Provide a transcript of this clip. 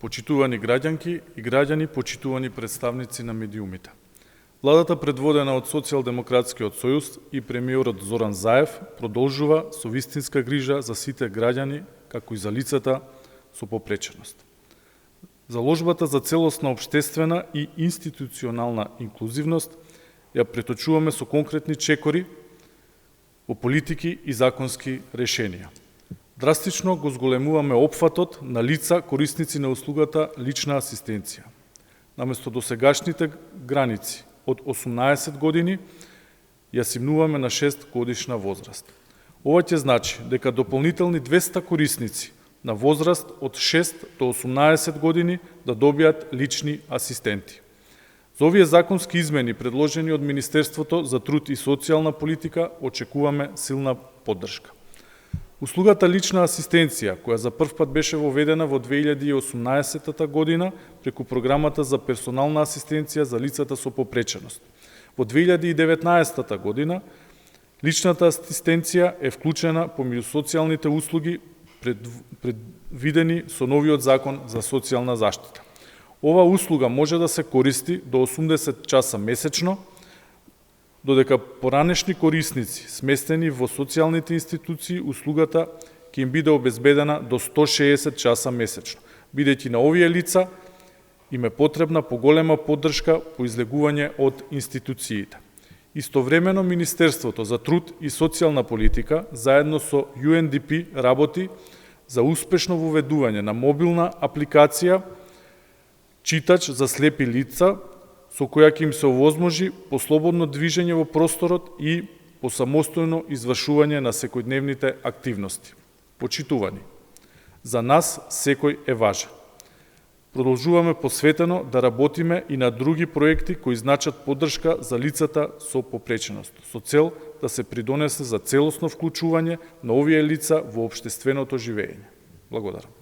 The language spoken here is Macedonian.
Почитувани граѓанки и граѓани, почитувани представници на медиумите. Владата, предводена од Социјалдемократскиот сојуз и премиерот Зоран Заев, продолжува со вистинска грижа за сите граѓани, како и за лицата со попреченост. Заложбата за целосна општествена и институционална инклузивност ја преточуваме со конкретни чекори во политики и законски решенија. Драстично го зголемуваме опфатот на лица корисници на услугата лична асистенција. Наместо досегашните граници од 18 години, ја симнуваме на 6 годишна возраст. Ова ќе значи дека дополнителни 200 корисници на возраст од 6 до 18 години да добијат лични асистенти. За овие законски измени, предложени од Министерството за труд и социјална политика, очекуваме силна поддршка. Услугата лична асистенција, која за прв пат беше воведена во 2018 година преку програмата за персонална асистенција за лицата со попреченост. Во 2019 година личната асистенција е вклучена помеѓу социјалните услуги предвидени со новиот закон за социјална заштита. Ова услуга може да се користи до 80 часа месечно, додека поранешни корисници, сместени во социјалните институции, услугата ќе им биде обезбедена до 160 часа месечно, бидејќи на овие лица им е потребна поголема поддршка по излегување од институциите. Истовремено, Министерството за труд и социјална политика, заедно со UNDP, работи за успешно воведување на мобилна апликација читач за слепи лица, со која ќе им се овозможи по слободно движење во просторот и по самостојно извршување на секојдневните активности. Почитувани, за нас секој е важен. Продолжуваме посветено да работиме и на други проекти кои значат поддршка за лицата со попреченост, со цел да се придонесе за целосно вклучување на овие лица во општественото живење. Благодарам.